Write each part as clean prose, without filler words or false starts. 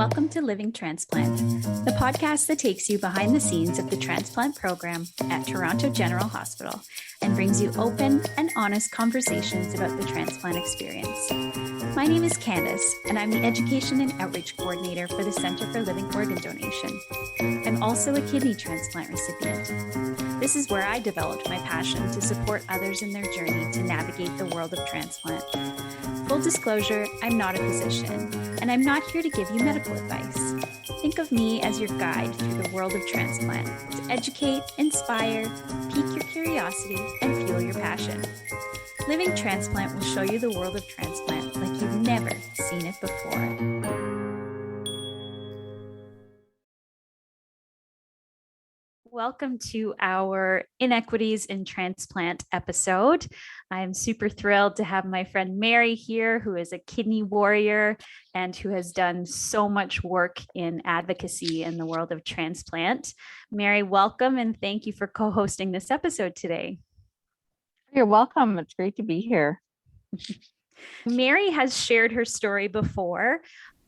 Welcome to Living Transplant, the podcast that takes you behind the scenes of the transplant program at Toronto General Hospital and brings you open and honest conversations about the transplant experience. My name is Candice, and I'm the Education and Outreach Coordinator for the Center for Living Organ Donation. I'm also a kidney transplant recipient. This is where I developed my passion to support others in their journey to navigate the world of transplant. Full disclosure, I'm not a physician, and I'm not here to give you medical advice. Think of me as your guide through the world of transplant to educate, inspire, pique your curiosity, and fuel your passion. Living Transplant will show you the world of transplant like you've never seen it before. Welcome to our Inequities in Transplant episode. I'm super thrilled to have my friend Mary here, who is a kidney warrior and who has done so much work in advocacy in the world of transplant. Mary, welcome, and thank you for co-hosting this episode today. You're welcome. It's great to be here. Mary has shared her story before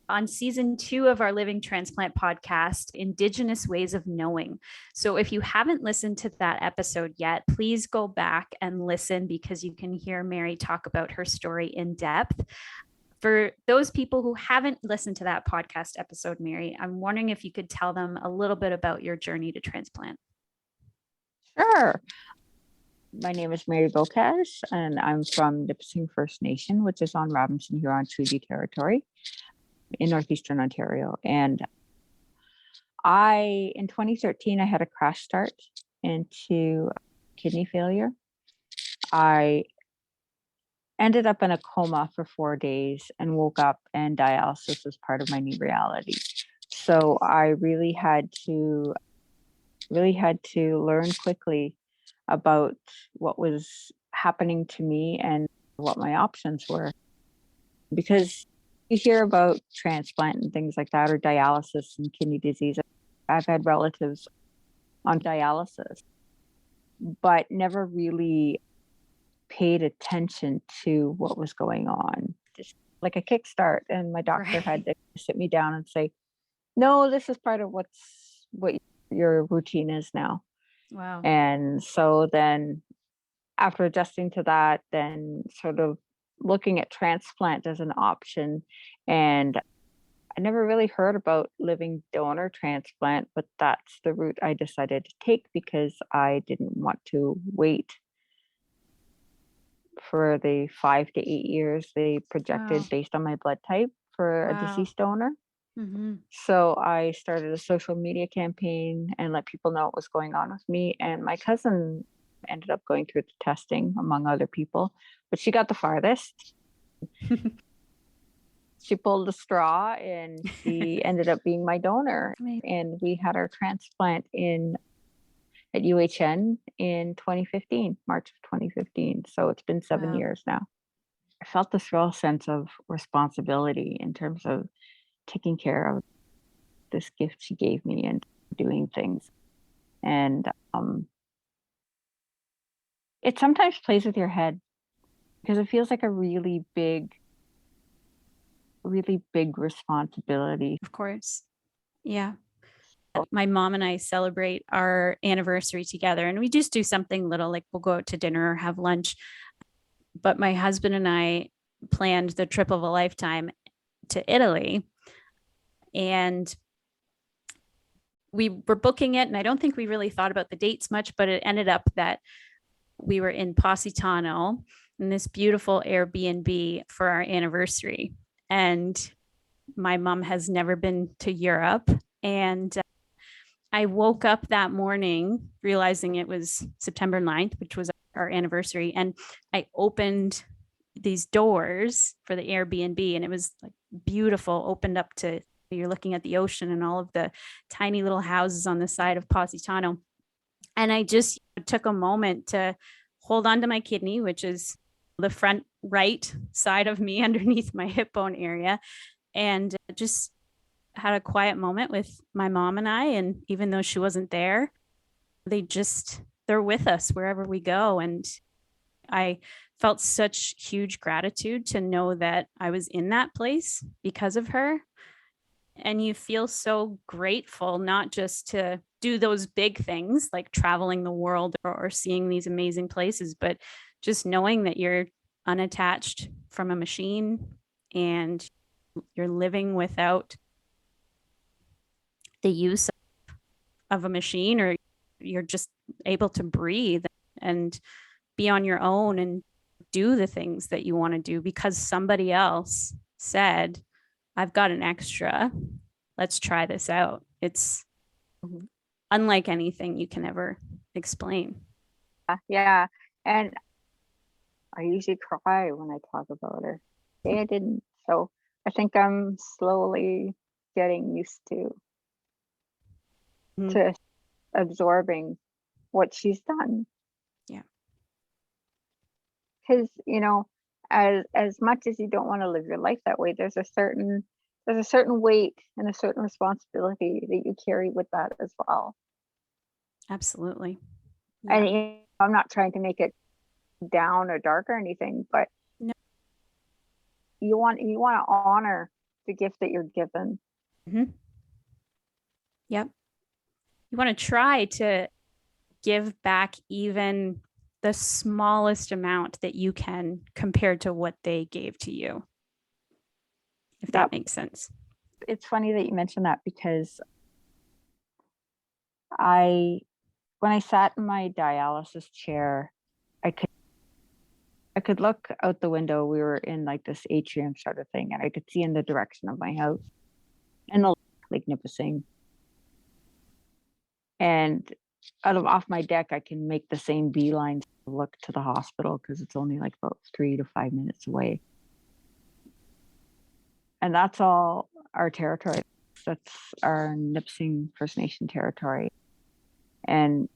on season 2 of our Living Transplant podcast, Indigenous Ways of Knowing. So if you haven't listened to that episode yet, please go back and listen because you can hear Mary talk about her story in depth. For those people who haven't listened to that podcast episode, Mary, I'm wondering if you could tell them a little bit about your journey to transplant. Sure. My name is Mary Beaucage, and I'm from Nipissing First Nation, which is on Robinson Huron Treaty Territory in Northeastern Ontario. And in 2013, I had a crash start into kidney failure. I ended up in a coma for 4 days and woke up, and dialysis was part of my new reality. So I really had to learn quickly about what was happening to me and what my options were. Because you hear about transplant and things like that, or dialysis and kidney disease. I've had relatives on dialysis, but never really paid attention to what was going on. Just like a kickstart, and my doctor had to sit me down and say, no, this is part of what your routine is now. Wow. And so then after adjusting to that, then sort of looking at transplant as an option. And I never really heard about living donor transplant, but that's the route I decided to take because I didn't want to wait for the 5 to 8 years they projected based on my blood type for a deceased donor. Mm-hmm. So I started a social media campaign and let people know what was going on with me. And my cousin ended up going through the testing among other people, but she got the farthest. She pulled the straw and she ended up being my donor. And we had our transplant at UHN in 2015, March of 2015. So it's been 7 years now. I felt this real sense of responsibility in terms of taking care of this gift she gave me and doing things. And it sometimes plays with your head because it feels like a really big responsibility. Of course. Yeah. My mom and I celebrate our anniversary together, and we just do something little, like we'll go out to dinner or have lunch. But my husband and I planned the trip of a lifetime to Italy, and we were booking it. And I don't think we really thought about the dates much, but it ended up that we were in Positano in this beautiful Airbnb for our anniversary. And my mom has never been to Europe. And I woke up that morning realizing it was September 9th, which was our anniversary. And I opened these doors for the Airbnb, and it was like beautiful, opened up to, you're looking at the ocean and all of the tiny little houses on the side of Positano. And I just took a moment to hold on to my kidney, which is the front right side of me underneath my hip bone area, and just had a quiet moment with my mom and I. And even though she wasn't there, they're with us wherever we go. And I felt such huge gratitude to know that I was in that place because of her. And you feel so grateful, not just to do those big things like traveling the world or seeing these amazing places, but just knowing that you're unattached from a machine and you're living without the use of a machine, or you're just able to breathe and be on your own and do the things that you want to do because somebody else said, I've got an extra. Let's try this out. It's unlike anything you can ever explain. Yeah. And I usually cry when I talk about her. Today I didn't. So I think I'm slowly getting used to absorbing what she's done. Yeah. Because, as much as you don't want to live your life that way, there's a certain weight and a certain responsibility that you carry with that as well. Absolutely. Yeah. And I'm not trying to make it down or dark or anything, but no. you want to honor the gift that you're given. Mm-hmm. Yep. You want to try to give back even the smallest amount that you can compared to what they gave to you, if that makes sense. It's funny that you mentioned that, because when I sat in my dialysis chair, I could look out the window. We were in like this atrium sort of thing, and I could see in the direction of my house and the Lake Nipissing. And off my deck, I can make the same beeline to look to the hospital, because it's only like about 3 to 5 minutes away. And that's all our territory. That's our Nipissing First Nation territory. And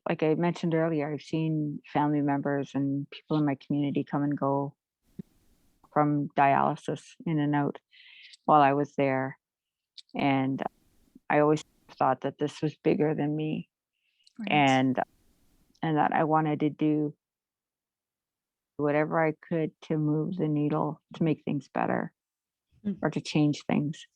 like I mentioned earlier, I've seen family members and people in my community come and go from dialysis in and out while I was there. And I always thought that this was bigger than me. Right. And that I wanted to do whatever I could to move the needle, to make things better, or to change things.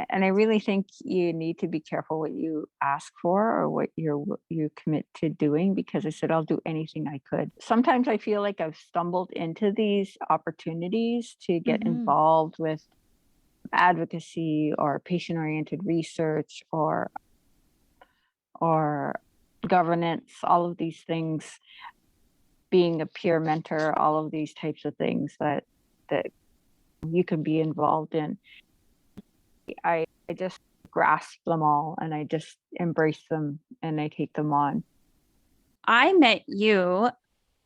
And I really think you need to be careful what you ask for or what you commit to doing, because I said, I'll do anything I could. Sometimes I feel like I've stumbled into these opportunities to get involved with advocacy or patient-oriented research or governance, all of these things, being a peer mentor, all of these types of things that you can be involved in. I just grasp them all, and I just embrace them, and I take them on. I met you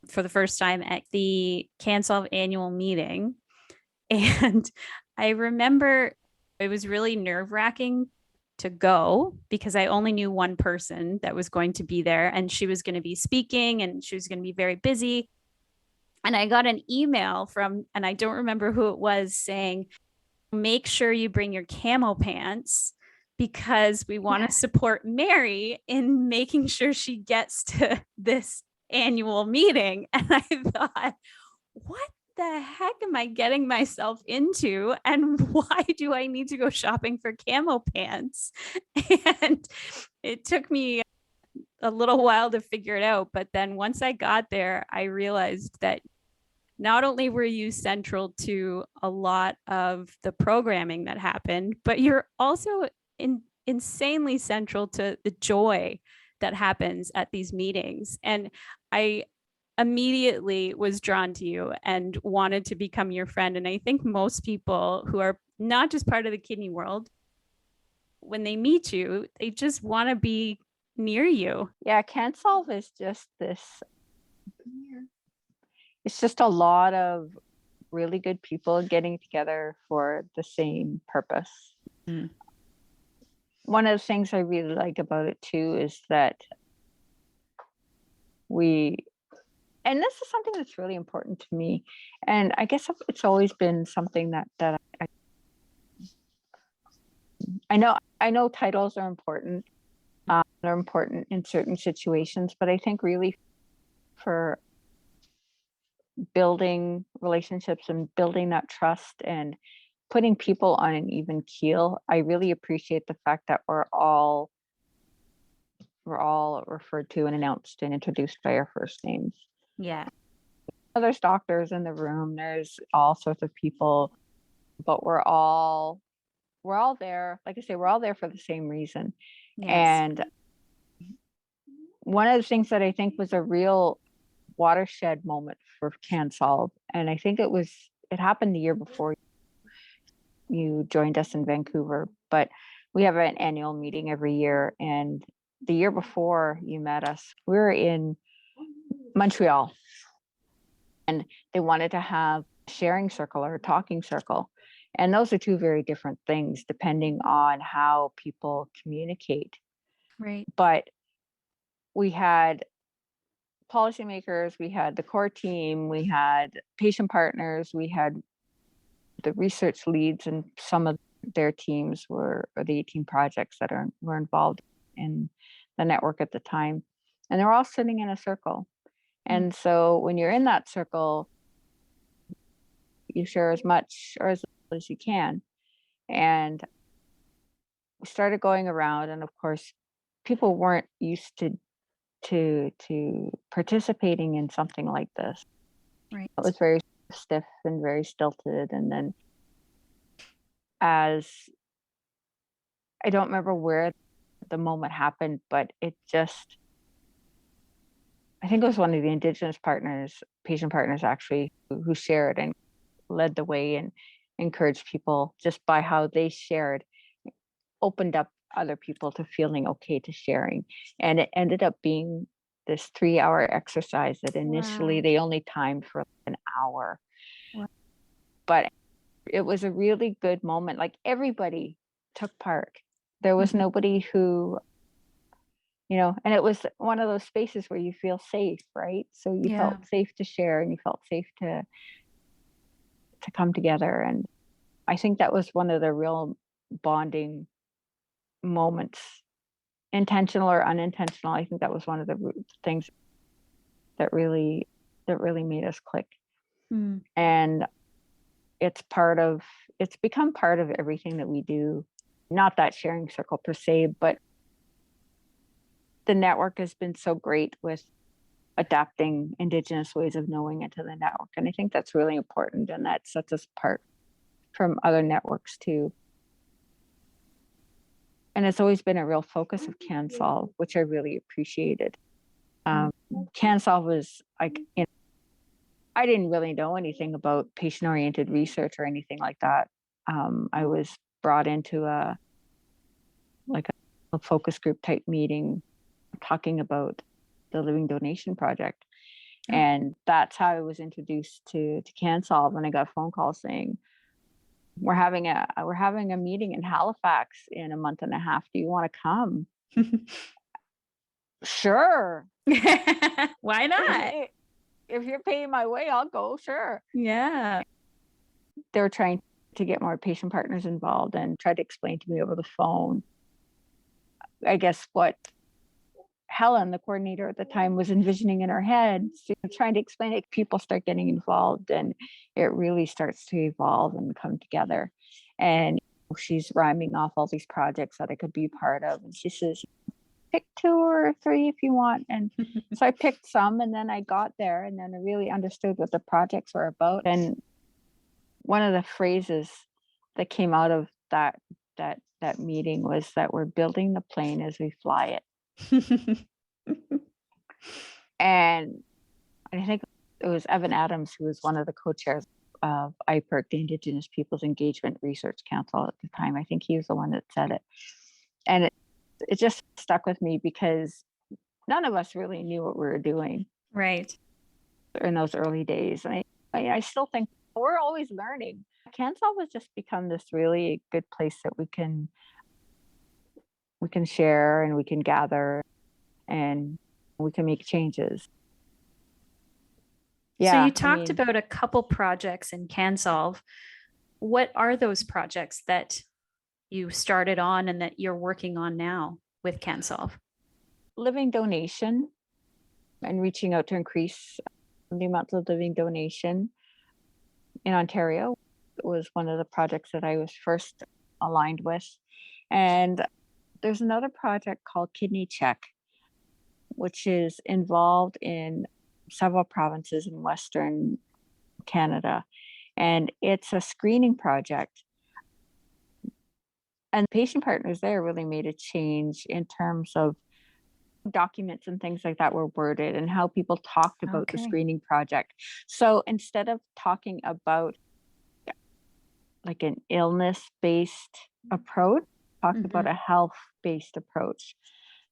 for the first time at the CanSolve annual meeting. And I remember it was really nerve-wracking to go, because I only knew one person that was going to be there, and she was going to be speaking, and she was going to be very busy. And I got an email from, and I don't remember who it was, saying, make sure you bring your camo pants, because we want to support Mary in making sure she gets to this annual meeting. And I thought, what the heck am I getting myself into? And why do I need to go shopping for camo pants? And it took me a little while to figure it out. But then once I got there, I realized that not only were you central to a lot of the programming that happened, but you're also insanely central to the joy that happens at these meetings. And I immediately was drawn to you and wanted to become your friend. And I think most people who are not just part of the kidney world, when they meet you, they just want to be near you. Yeah, CanSolve is just this. It's just a lot of really good people getting together for the same purpose. One of the things I really like about it too is that and this is something that's really important to me, and I guess it's always been something that I know titles are important. They're important in certain situations, but I think really for building relationships and building that trust and putting people on an even keel. I really appreciate the fact that we're all referred to and announced and introduced by our first names. Yeah. There's doctors in the room, there's all sorts of people, but we're all there. Like I say, we're all there for the same reason. Yes. And one of the things that I think was a real watershed moment for CanSolve, and I think it happened the year before you joined us in Vancouver, but we have an annual meeting every year. And the year before you met us, we were in Montreal, and they wanted to have a sharing circle or a talking circle. And those are two very different things depending on how people communicate. Right. But we had policymakers, we had the core team, we had patient partners, we had the research leads, and some of their teams or the 18 projects that were involved in the network at the time. And they're all sitting in a circle. And so when you're in that circle, you share as much or as little as you can. And we started going around, and of course, people weren't used to participating in something like this. Right. It was very stiff and very stilted. And then I don't remember where the moment happened, but I think it was one of the Indigenous partners, patient partners actually, who shared and led the way and encouraged people just by how they shared, opened up other people to feeling okay to sharing. And it ended up being this 3-hour exercise that initially they only timed for an hour. Wow. But it was a really good moment. Like, everybody took part. There was nobody who, and it was one of those spaces where you feel safe, right? So you felt safe to share, and you felt safe to come together. And I think that was one of the real bonding moments, intentional or unintentional. I think that was one of the things that really made us click. And it's become part of everything that we do. Not that sharing circle per se, but the network has been so great with adapting Indigenous ways of knowing into the network. And I think that's really important, and that sets us apart from other networks too. And it's always been a real focus of CanSolve, which I really appreciated. CanSolve was like, I didn't really know anything about patient-oriented research or anything like that. I was brought into a focus group type meeting talking about the Living Donation Project. And that's how I was introduced to CanSolve. And I got a phone call saying, we're having a meeting in Halifax in a month and a half. Do you want to come? Sure. Why not? If you're paying my way, I'll go. Sure. Yeah. They were trying to get more patient partners involved and tried to explain to me over the phone, I guess, what Helen, the coordinator at the time, was envisioning in her head, trying to explain it. People start getting involved, and it really starts to evolve and come together. And she's rhyming off all these projects that I could be part of. And she says, pick 2 or 3 if you want. And so I picked some, and then I got there, and then I really understood what the projects were about. And one of the phrases that came out of that meeting was that we're building the plane as we fly it. And I think it was Evan Adams, who was one of the co-chairs of IPERC, the Indigenous Peoples Engagement Research Council at the time. I think he was the one that said it. And it just stuck with me because none of us really knew what we were doing. Right. In those early days. And I still think we're always learning. CanSolve has just become this really good place that we can share, and we can gather, and we can make changes. Yeah. So you talked about a couple projects in CanSolve. What are those projects that you started on and that you're working on now with CanSolve? Living donation, and reaching out to increase the amount of living donation in Ontario. was one of the projects that I was first aligned with. And there's another project called Kidney Check, which is involved in several provinces in Western Canada. And it's a screening project. And patient partners there really made a change in terms of documents and things like that were worded and how people talked about the Okay. screening project. So instead of talking about like an illness-based approach, talked about a health-based approach.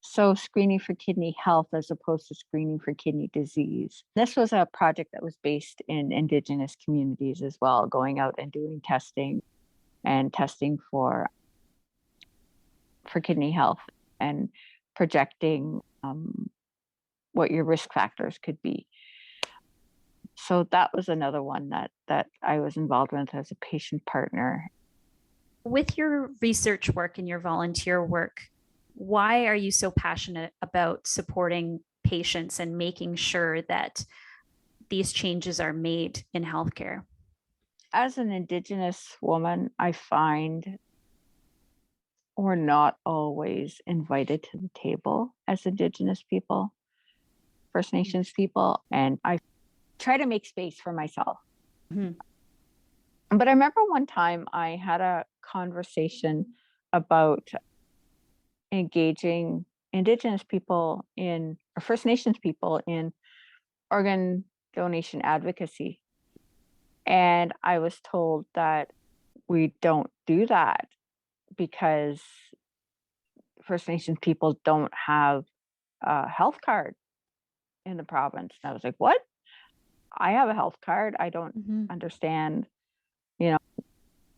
So screening for kidney health as opposed to screening for kidney disease. This was a project that was based in Indigenous communities as well, going out and doing testing and testing for kidney health and projecting what your risk factors could be. So that was another one that I was involved with as a patient partner. With your research work and your volunteer work, why are you so passionate about supporting patients and making sure that these changes are made in healthcare? As an Indigenous woman, I find we're not always invited to the table as Indigenous people, First Nations people, and I try to make space for myself. But I remember one time I had a conversation about engaging Indigenous people or First Nations people in organ donation advocacy. And I was told that we don't do that because First Nations people don't have a health card in the province. And I was like, what? I have a health card. I don't understand,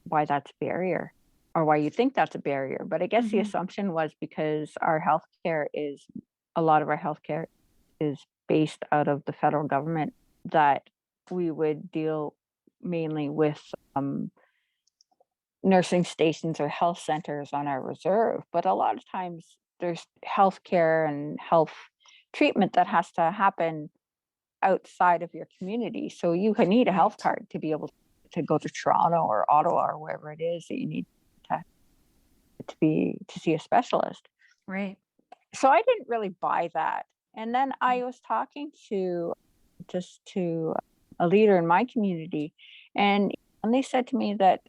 why that's a barrier or why you think that's a barrier. But I guess the assumption was because a lot of our healthcare is based out of the federal government, that we would deal mainly with nursing stations or health centers on our reserve. But a lot of times there's healthcare and health treatment that has to happen outside of your community. So you need a health card to be able to go to Toronto or Ottawa or wherever it is that you need to see a specialist. Right. So I didn't really buy that. And then I was talking to a leader in my community, and they said to me that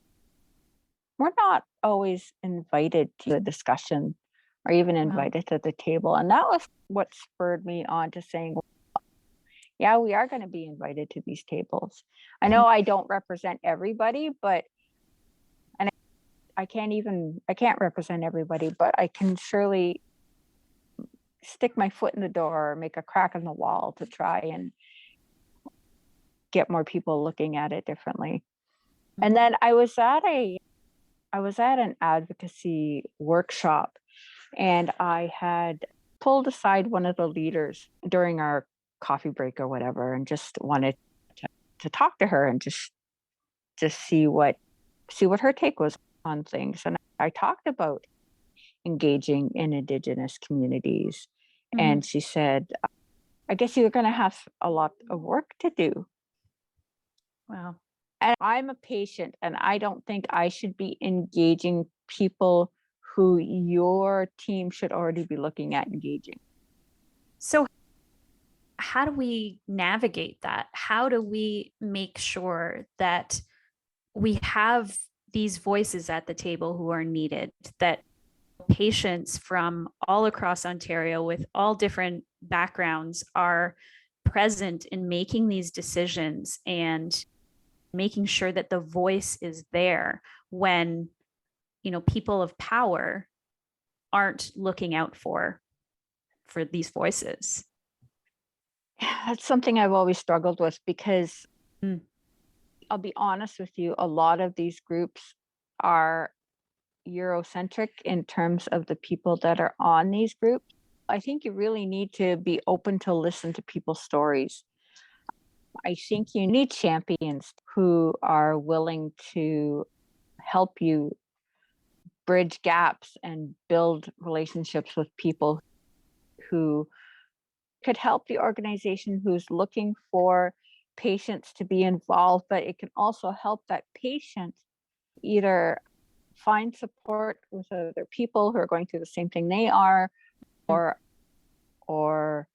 we're not always invited to a discussion or even invited to the table. And that was what spurred me on to saying, yeah, we are going to be invited to these tables. I know I don't represent everybody, and I can't represent everybody, but I can surely stick my foot in the door or make a crack in the wall to try and get more people looking at it differently. And then I was at an advocacy workshop, and I had pulled aside one of the leaders during our coffee break or whatever, and just wanted to talk to her and just see what her take was on things. And I talked about engaging in Indigenous communities. And she said, I guess you're going to have a lot of work to do. Wow. And I'm a patient, and I don't think I should be engaging people who your team should already be looking at engaging. So how do we navigate that? How do we make sure that we have these voices at the table who are needed, that patients from all across Ontario with all different backgrounds are present in making these decisions and making sure that the voice is there when, people of power aren't looking out for these voices? That's something I've always struggled with, because I'll be honest with you, a lot of these groups are Eurocentric in terms of the people that are on these groups. I think you really need to be open to listen to people's stories. I think you need champions who are willing to help you bridge gaps and build relationships with people who could help the organization who's looking for patients to be involved, but it can also help that patient either find support with other people who are going through the same thing they are, or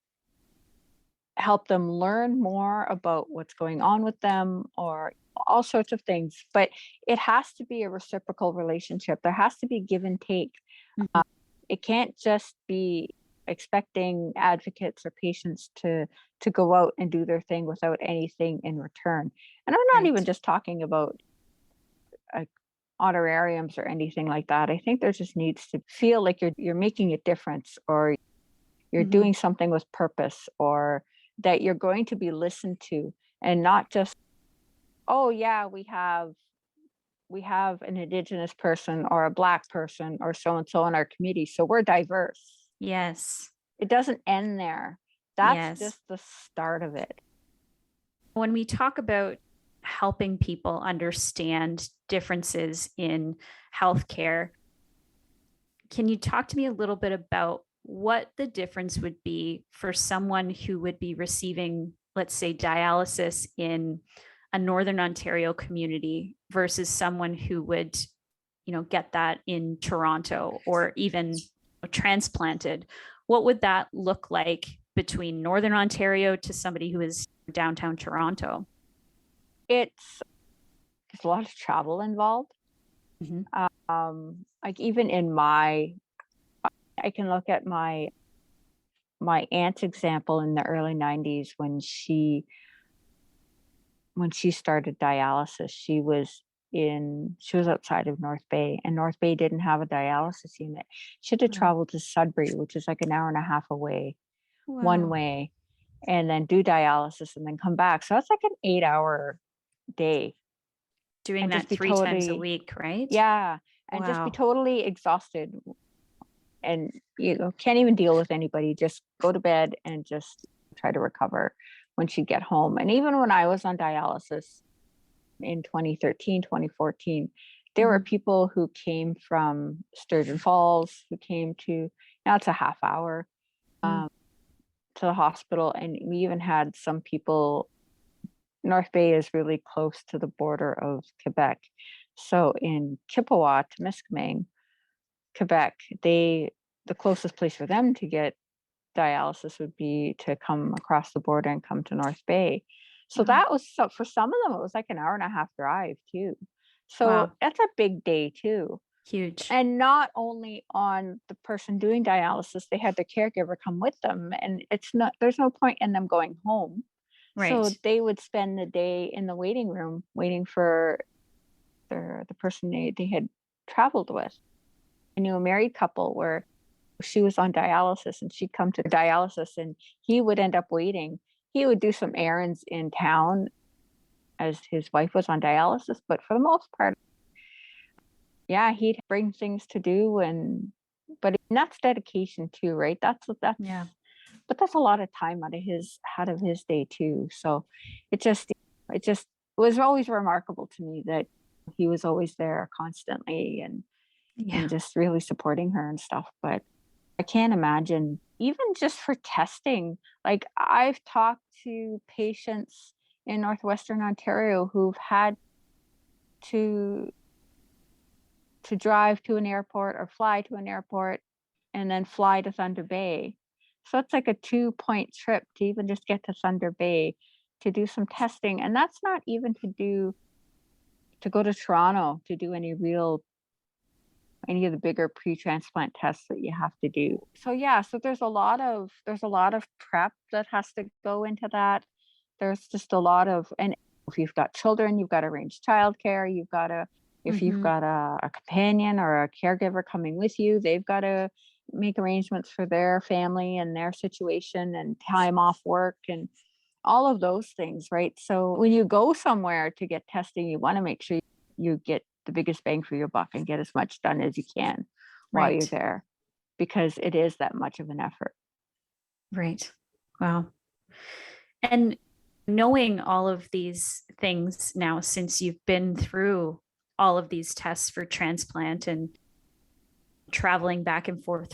help them learn more about what's going on with them, or all sorts of things. But it has to be a reciprocal relationship. There has to be give and take. Mhm. It can't just be expecting advocates or patients to go out and do their thing without anything in return. And I'm not even Right. just talking about honorariums or anything like that. I think there just needs to feel like you're making a difference, or you're Mhm. doing something with purpose, or that you're going to be listened to, and not just, oh yeah, we have an Indigenous person or a Black person or so and so on our committee, so we're diverse. Yes. It doesn't end there. That's Yes. just the start of it. When we talk about helping people understand differences in healthcare, can you talk to me a little bit about what the difference would be for someone who would be receiving, let's say, dialysis in a Northern Ontario community versus someone who would, get that in Toronto, or even transplanted? What would that look like between Northern Ontario to somebody who is downtown Toronto? It's There's a lot of travel involved. Mhm. Like even in I can look at my aunt's example in the early 90s when she started dialysis. She was outside of North Bay, and North Bay didn't have a dialysis unit. She had to Wow. travel to Sudbury, which is like an hour and a half away, one Wow. way, and then do dialysis and then come back. So that's like an 8-hour day, Doing and just that be 3 times a totally, week, right? yeah, and just be Wow. totally exhausted, and can't even deal with anybody. Just go to bed and just try to recover when she'd get home. And even when I was on dialysis in 2013, 2014, there were Mhm. people who came from Sturgeon Falls, who came to, now it's a half hour, Mm. um, to the hospital. And we even had some people, North Bay is really close to the border of Quebec. So in Chippewa, Temiskaming, Quebec, the closest place for them to get dialysis would be to come across the border and come to North Bay. So Wow. that was, so for some of them, it was like an hour and a half drive too. So Wow. that's a big day too. Huge. And not only on the person doing dialysis, they had their caregiver come with them, and there's no point in them going home. So Right. they would spend the day in the waiting room waiting for the person they had traveled with. I knew a married couple where she was on dialysis and she'd come to dialysis, and he would end up waiting. He would do some errands in town as his wife was on dialysis, but for the most part, yeah, he'd bring things to do. But that's dedication too, right? Yeah. But that's a lot of time out of his day too. So it just was always remarkable to me that he was always there constantly, and Yeah. just really supporting her and stuff. But I can't imagine even just for testing. Like I've talked to patients in Northwestern Ontario who've had to drive to an airport or fly to an airport and then fly to Thunder Bay. So it's like a 2-point trip to even just get to Thunder Bay to do some testing. And that's not even to go to Toronto to do any of the bigger pre-transplant tests that you have to do. So yeah, so there's a lot of prep that has to go into that. There's just a lot of, and if you've got children, you've got to arrange childcare. If you've Hmm. got a companion or a caregiver coming with you, they've got to make arrangements for their family and their situation and time off work and all of those things, right? So when you go somewhere to get testing, you want to make sure you get the biggest bang for your buck and get as much done as you can while you're Right. there, because it is that much of an effort. Right. Wow. And knowing all of these things now, since you've been through all of these tests for transplant and traveling back and forth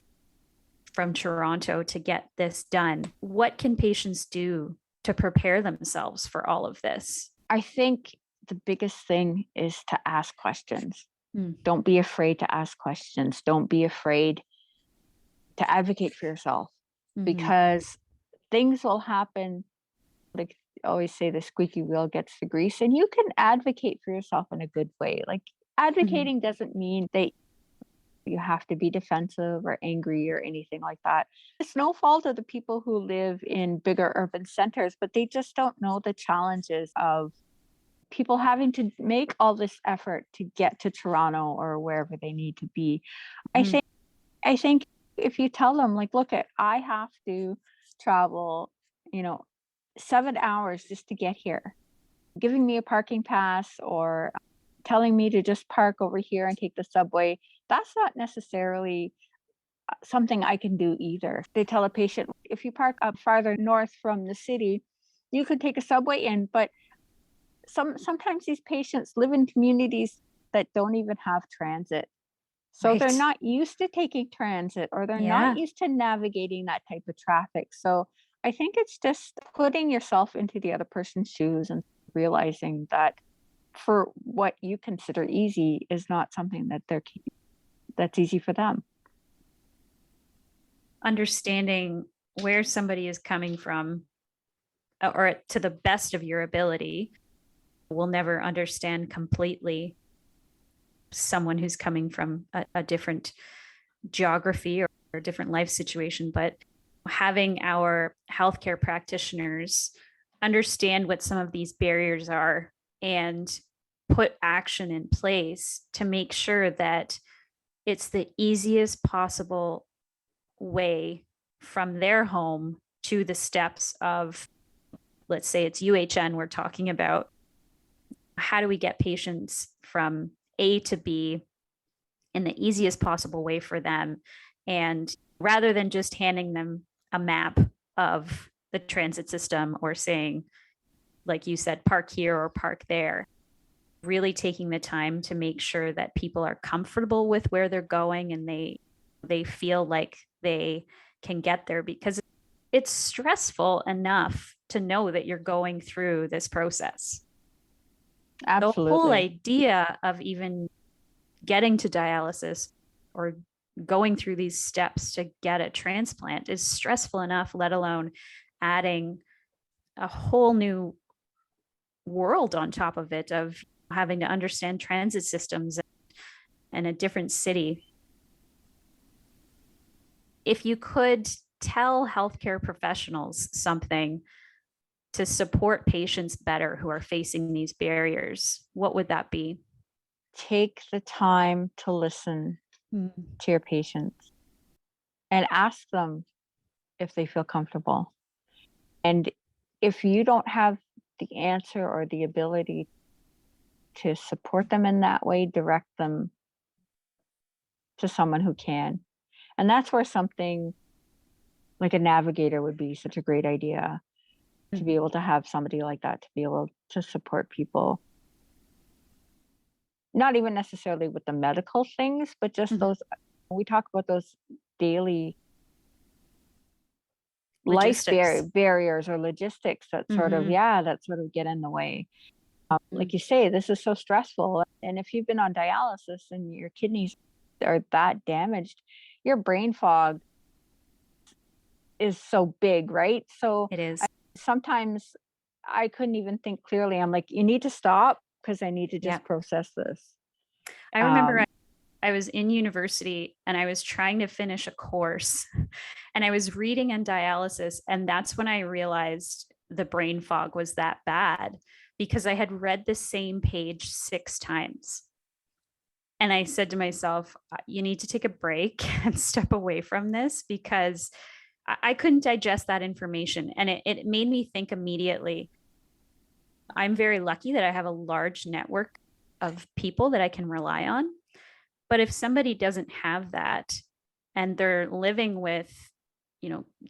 from Toronto to get this done, what can patients do to prepare themselves for all of this? I think the biggest thing is to ask questions. Mm. Don't be afraid to ask questions. Don't be afraid to advocate for yourself, because things will happen. Like I always say, the squeaky wheel gets the grease, and you can advocate for yourself in a good way. Like advocating doesn't mean that you have to be defensive or angry or anything like that. It's no fault of the people who live in bigger urban centers, but they just don't know the challenges of people having to make all this effort to get to Toronto or wherever they need to be. I think if you tell them, like, look, I have to travel, 7 hours just to get here, giving me a parking pass or telling me to just park over here and take the subway, that's not necessarily something I can do either. They tell a patient, if you park up farther north from the city, you could take a subway in, but sometimes these patients live in communities that don't even have transit. So they're Right. not used to taking transit, or they're not Yeah. used to navigating that type of traffic. So I think it's just putting yourself into the other person's shoes and realizing that for what you consider easy is not something that's easy for them. Understanding where somebody is coming from, or to the best of your ability. We'll never understand completely someone who's coming from a different geography or a different life situation, but having our healthcare practitioners understand what some of these barriers are and put action in place to make sure that it's the easiest possible way from their home to the steps of, let's say it's UHN we're talking about. How do we get patients from A to B in the easiest possible way for them? And rather than just handing them a map of the transit system or saying, like you said, park here or park there, really taking the time to make sure that people are comfortable with where they're going and they feel like they can get there, because it's stressful enough to know that you're going through this process. The whole Absolutely. idea of even getting to dialysis or going through these steps to get a transplant is stressful enough, let alone adding a whole new world on top of it, of having to understand transit systems in a different city. If you could tell healthcare professionals something to support patients better who are facing these barriers, what would that be? Take the time to listen Mm. to your patients and ask them if they feel comfortable. And if you don't have the answer or the ability to support them in that way, direct them to someone who can. And that's where something like a navigator would be such a great idea, to be able to have somebody like that to be able to support people. Not even necessarily with the medical things, but just those, we talk about those daily life Logistics. barriers or logistics that sort of, that sort of get in the way. Like you say, this is so stressful. And if you've been on dialysis and your kidneys are that damaged, your brain fog is so big, right? So It is. sometimes I couldn't even think clearly. I'm like, you need to stop because I need to Yeah. just process this. I remember I was in university and I was trying to finish a course and I was reading on dialysis. And that's when I realized the brain fog was that bad, because I had read the same page 6 times. And I said to myself, you need to take a break and step away from this, because I couldn't digest that information. And it made me think immediately. I'm very lucky that I have a large network of people that I can rely on. But if somebody doesn't have that and they're living with,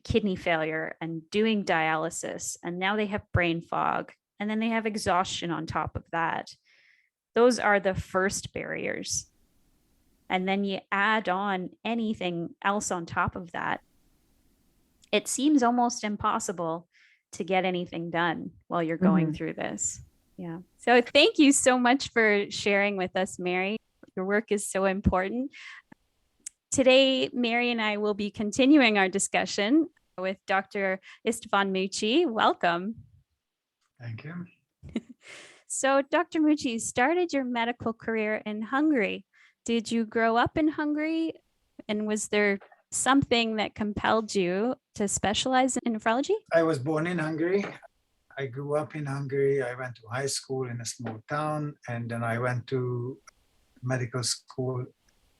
kidney failure and doing dialysis, and now they have brain fog, and then they have exhaustion on top of that, those are the first barriers. And then you add on anything else on top of that, it seems almost impossible to get anything done while you're going Mhm. through this. Yeah. So thank you so much for sharing with us, Mary. Your work is so important. Today, Mary and I will be continuing our discussion with Dr. Istvan Mucsi. Welcome. Thank you. So, Dr. Mucsi, you started your medical career in Hungary. Did you grow up in Hungary? And was there something that compelled you to specialize in nephrology? I was born in Hungary. I grew up in Hungary. I went to high school in a small town, and then I went to medical school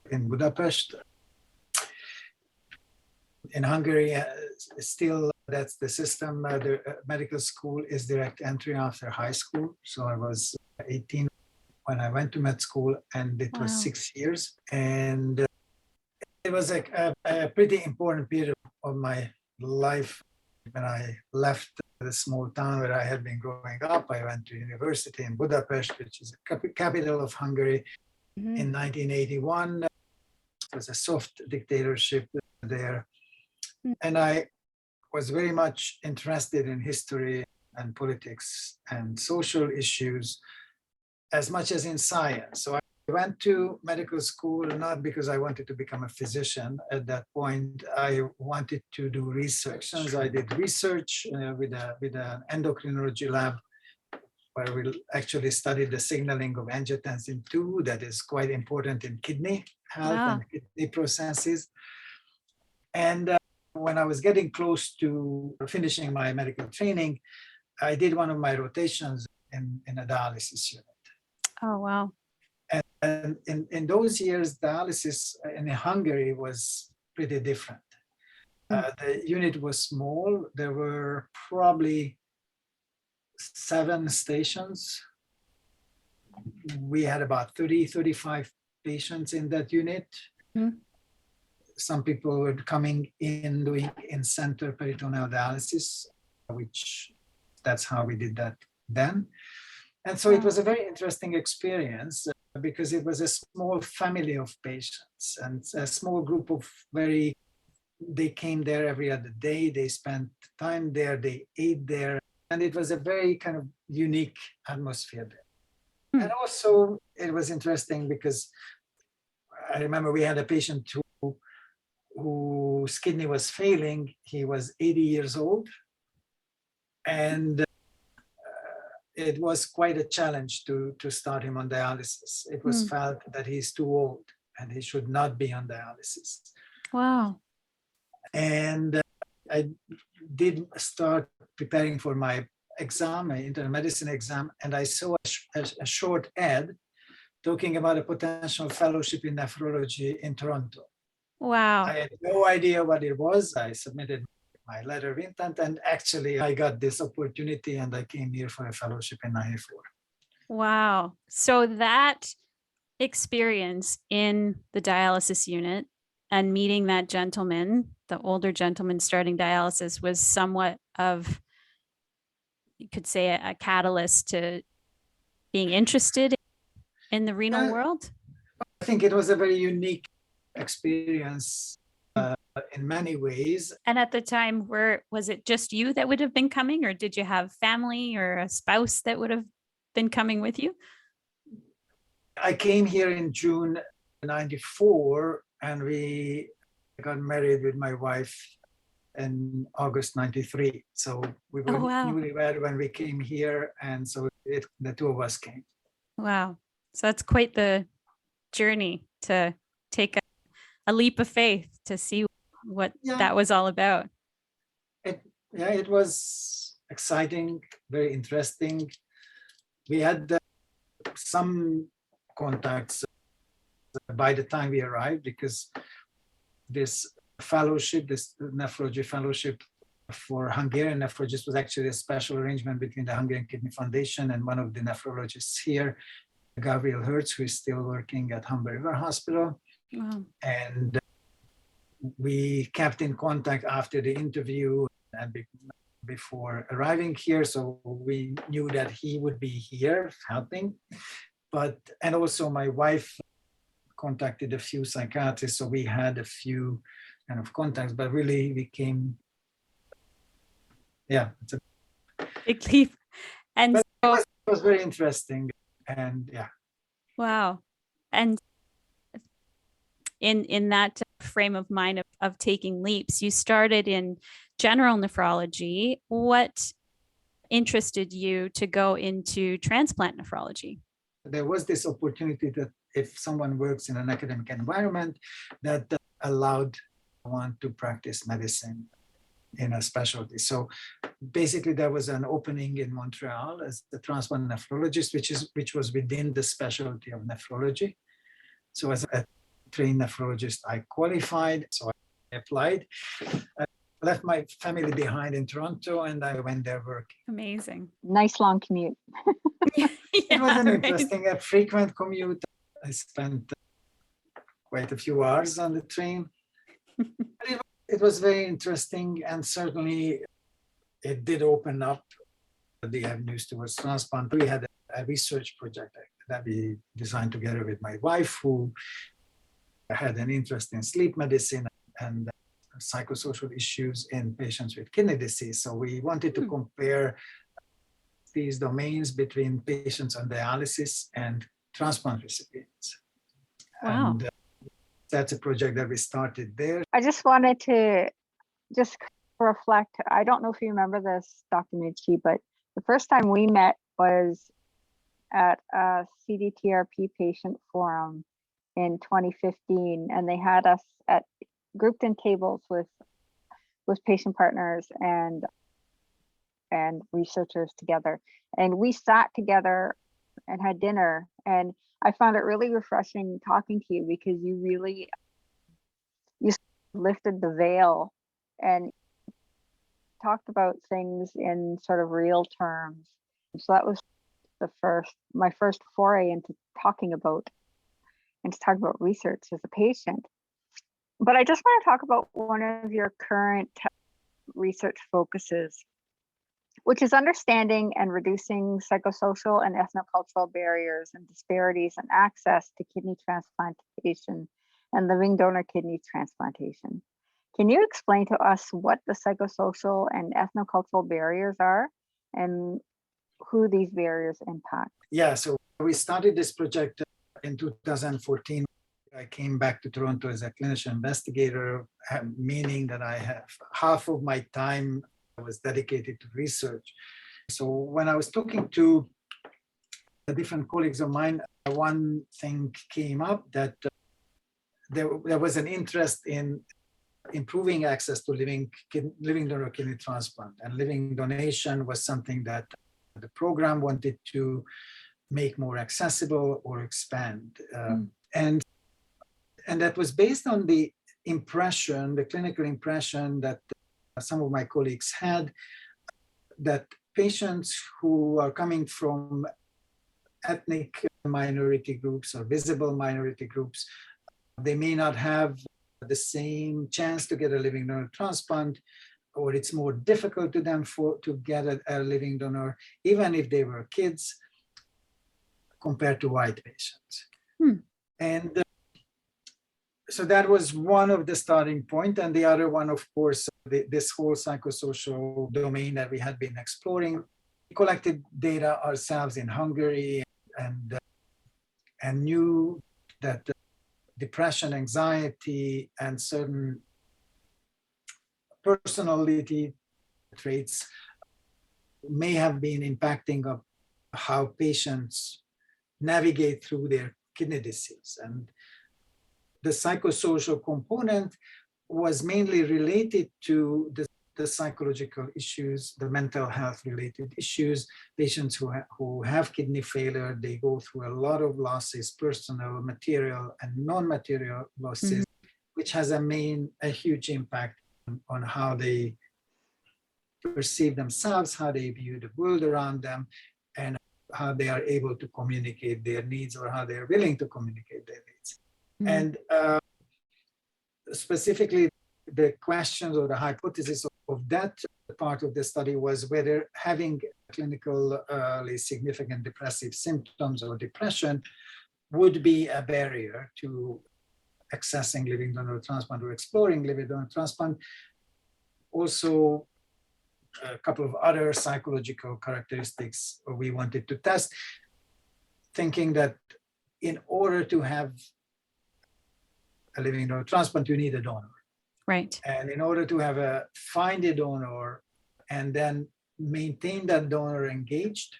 in Budapest. In Hungary, still that's the system. The medical school is direct entry after high school. So I was 18 when I went to med school, and it was Wow. 6 years. And it was a pretty important period of my life. When I left the small town where I had been growing up, I went to university in Budapest, which is the capital of Hungary, in 1981. It was a soft dictatorship there. And I was very much interested in history and politics and social issues as much as in science. So I went to medical school not because I wanted to become a physician. At that point, I wanted to do research. So I did research with an endocrinology lab where we actually studied the signaling of angiotensin II, that is quite important in kidney health Wow. and kidney processes. And when I was getting close to finishing my medical training, I did one of my rotations in a dialysis unit. Oh, wow. And in those years, dialysis in Hungary was pretty different. The unit was small. There were probably 7 stations. We had about 35 patients in that unit. Mhm. Some people were coming in doing in-center peritoneal dialysis, which that's how we did that then. And so it was a very interesting experience because it was a small family of patients and a small group of they came there every other day, they spent time there, they ate there, and it was a very kind of unique atmosphere there. And also it was interesting because I remember we had a patient whose kidney was failing. He was 80 years old, and it was quite a challenge to start him on dialysis. It was felt that he's too old and he should not be on dialysis. Wow. And I did start preparing for my exam, my internal medicine exam, and I saw a short ad talking about a potential fellowship in nephrology in Toronto. Wow. I had no idea what it was. I submitted my letter of intent, and actually I got this opportunity and I came here for a fellowship in 94. Wow. So that experience in the dialysis unit and meeting that gentleman, the older gentleman starting dialysis, was somewhat of, you could say, a catalyst to being interested in the renal world? I think it was a very unique experience in many ways. And at the time, was it just you that would have been coming, or did you have family or a spouse that would have been coming with you? I came here in June 94 and we got married with my wife in August 93. So we were newlywed when we came here, and so the two of us came. Wow. So that's quite the journey to take a leap of faith to see what that was all about. It was exciting, very interesting. We had some contacts by the time we arrived, because this fellowship, this nephrology fellowship for Hungarian nephrologists, was actually a special arrangement between the Hungarian Kidney Foundation and one of the nephrologists here, Gabriel Hertz, who is still working at Humber River Hospital. Wow. And we kept in contact after the interview and before arriving here. So we knew that he would be here helping. And also my wife contacted a few psychiatrists, so we had a few kind of contacts, but really we came, it's a Big leap. And But so, it was very interesting. And yeah. wow. And in that frame of mind of taking leaps, you started in general nephrology. What interested you to go into transplant nephrology? There was this opportunity that if someone works in an academic environment, that allowed one to practice medicine in a specialty. So basically there was an opening in Montreal as the transplant nephrologist, which was within the specialty of nephrology. So as a trained nephrologist, I qualified, so I applied. I left my family behind in Toronto and I went there working. Amazing. Nice long commute. It was an interesting, a frequent commute. I spent quite a few hours on the train. It was very interesting, and certainly it did open up the avenues towards transplant. We had a research project that we designed together with my wife, who had an interest in sleep medicine and psychosocial issues in patients with kidney disease. So we wanted to compare these domains between patients on dialysis and transplant recipients. Wow. And that's a project that we started there. I just wanted to just reflect. I don't know if you remember this, Dr. Mucsi, but the first time we met was at a CDTRP patient forum in 2015, and they had us grouped in tables with patient partners and researchers together, and we sat together and had dinner, and I found it really refreshing talking to you because you lifted the veil and talked about things in sort of real terms. So that was my first foray into talking about research as a patient. But I just want to talk about one of your current research focuses, which is understanding and reducing psychosocial and ethnocultural barriers and disparities in access to kidney transplantation and living donor kidney transplantation. Can you explain to us what the psychosocial and ethnocultural barriers are and who these barriers impact? Yeah, so we started this project in 2014. I came back to Toronto as a clinician investigator, meaning that I have half of my time was dedicated to research. So when I was talking to the different colleagues of mine, one thing came up that there was an interest in improving access to living donor kidney transplant, and living donation was something that the program wanted to make more accessible or expand. And that was based on the clinical impression that some of my colleagues had, that patients who are coming from ethnic minority groups or visible minority groups, they may not have the same chance to get a living donor transplant, or it's more difficult to them to get a living donor, even if they were kids, compared to white patients. And so that was one of the starting point. And the other one, of course, this whole psychosocial domain that we had been exploring. We collected data ourselves in Hungary and knew that depression, anxiety, and certain personality traits may have been impacting of how patients navigate through their kidney disease. And the psychosocial component was mainly related to the psychological issues, the mental health related issues. Patients who have kidney failure, they go through a lot of losses, personal, material, and non-material losses, which has a huge impact on how they perceive themselves, how they view the world around them, and how they are able to communicate their needs, or how they are willing to communicate their needs. And specifically, the questions or the hypothesis of that part of the study was whether having clinically significant depressive symptoms or depression would be a barrier to accessing living donor transplant or exploring living donor transplant. Also, a couple of other psychological characteristics we wanted to test, thinking that in order to have a living donor transplant, you need a donor. Right. And in order to find a donor and then maintain that donor engaged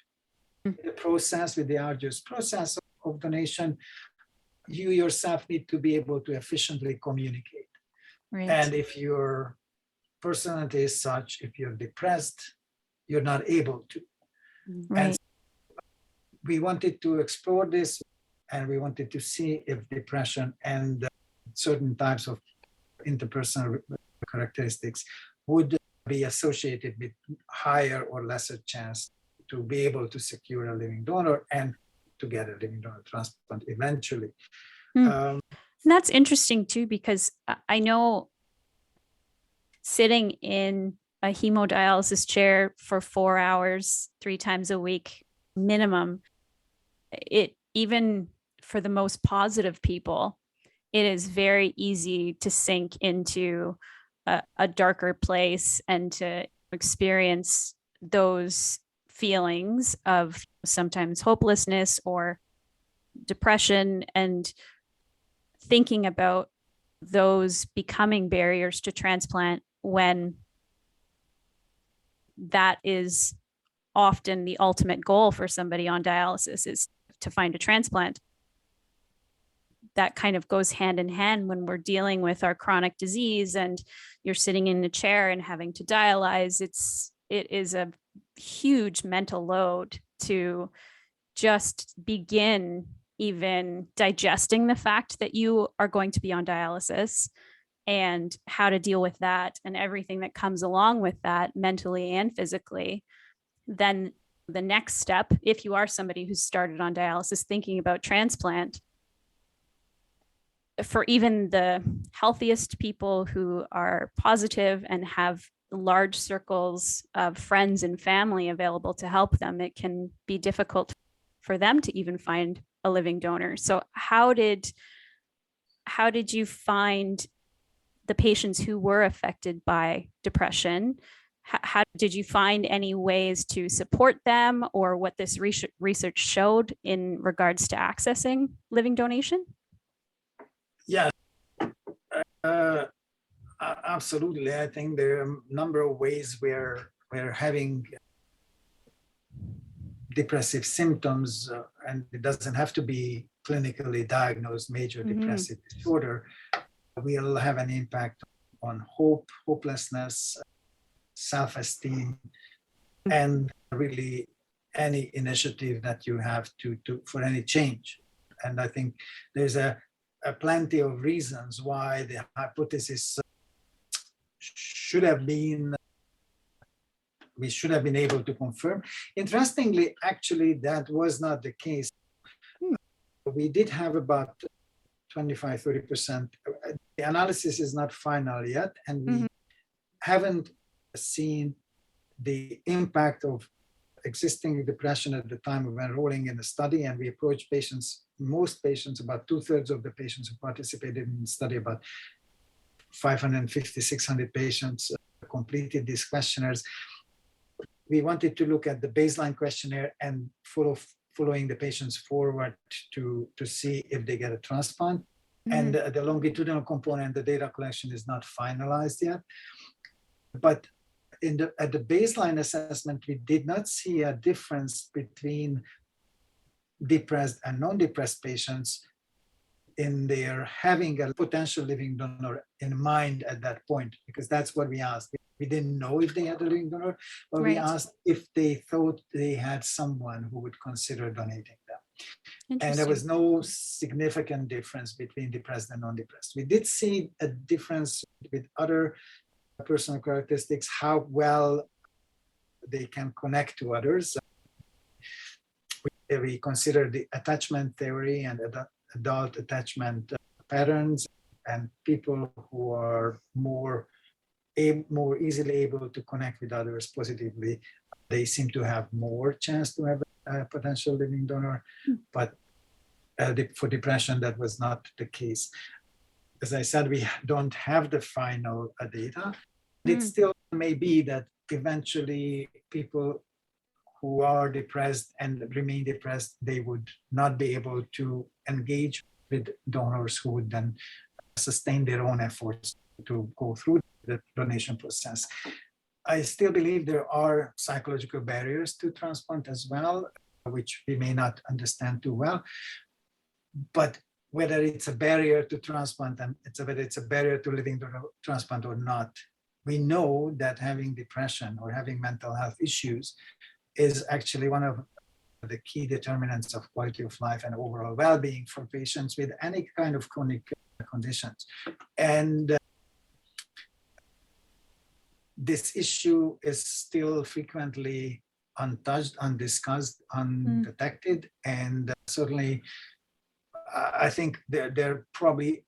in the process, with the arduous process of donation, you yourself need to be able to efficiently communicate. Right. And if your personality is such, if you're depressed, you're not able to. Right. And we wanted to explore this, and we wanted to see if depression and certain types of interpersonal characteristics would be associated with higher or lesser chance to be able to secure a living donor and to get a living donor transplant eventually. And that's interesting too, because I know sitting in a hemodialysis chair for 4 hours, 3 times a week minimum, it, even for the most positive people, it is very easy to sink into a darker place and to experience those feelings of sometimes hopelessness or depression, and thinking about those becoming barriers to transplant when that is often the ultimate goal for somebody on dialysis, is to find a transplant. That kind of goes hand in hand when we're dealing with our chronic disease and you're sitting in a chair and having to dialyze. It is a huge mental load to just begin even digesting the fact that you are going to be on dialysis and how to deal with that and everything that comes along with that mentally and physically. Then the next step, if you are somebody who's started on dialysis thinking about transplant, for even the healthiest people who are positive and have large circles of friends and family available to help them, it can be difficult for them to even find a living donor. So how did you find the patients who were affected by depression? How did you find any ways to support them, or what this research showed in regards to accessing living donation? Yeah, absolutely. I think there are a number of ways where having depressive symptoms, and it doesn't have to be clinically diagnosed major depressive disorder, will have an impact on hope, hopelessness, self-esteem, and really any initiative that you have to for any change. And I think there's a plenty of reasons why the hypothesis we should have been able to confirm. Interestingly, actually, that was not the case. We did have about 25-30%. The analysis is not final yet, and we haven't seen the impact of existing depression at the time of enrolling in the study. And we approached patients, most patients, about 2/3 of the patients who participated in the study, about 550, 600 patients completed these questionnaires. We wanted to look at the baseline questionnaire and following the patients forward to see if they get a transplant. And the longitudinal component, the data collection is not finalized yet. But at the baseline assessment, we did not see a difference between depressed and non-depressed patients in their having a potential living donor in mind at that point, because that's what we asked. We didn't know if they had a living donor, but we asked if they thought they had someone who would consider donating them. And there was no significant difference between depressed and non-depressed. We did see a difference with other personal characteristics, how well they can connect to others. We consider the attachment theory and adult attachment patterns, and people who are more easily able to connect with others positively, they seem to have more chance to have a potential living donor. But for depression, that was not the case. As I said, we don't have the final data. It still may be that eventually people who are depressed and remain depressed, they would not be able to engage with donors who would then sustain their own efforts to go through the donation process. I still believe there are psychological barriers to transplant as well, which we may not understand too well. But whether it's a barrier to transplant and whether it's a barrier to living transplant or not, we know that having depression or having mental health issues is actually one of the key determinants of quality of life and overall well-being for patients with any kind of chronic conditions. And this issue is still frequently untouched, undiscussed, undetected, and certainly I think there probably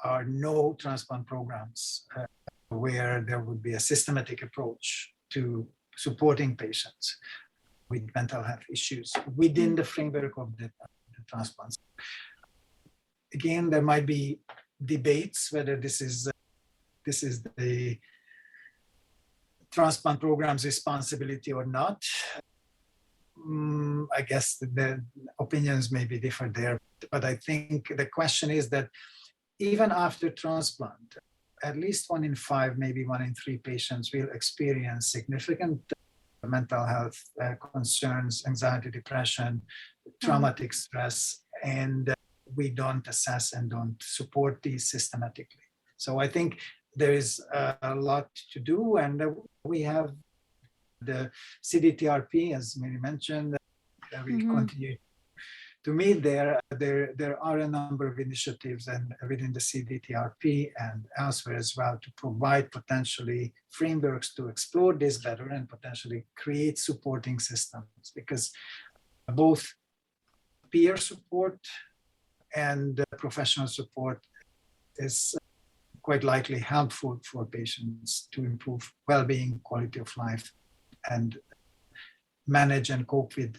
are no transplant programs where there would be a systematic approach to supporting patients with mental health issues within the framework of the transplants. Again, there might be debates whether this is the transplant program's responsibility or not. I guess the opinions may be different there, but I think the question is that even after transplant, at least 1 in 5, maybe 1 in 3 patients will experience significant mental health concerns, anxiety, depression, traumatic stress, and we don't assess and don't support these systematically. So I think there is a lot to do, and we have the CDTRP, as Mary mentioned, we continue to meet there. There are a number of initiatives and within the CDTRP and elsewhere as well to provide potentially frameworks to explore this better and potentially create supporting systems, because both peer support and professional support is quite likely helpful for patients to improve well-being, quality of life, and manage and cope with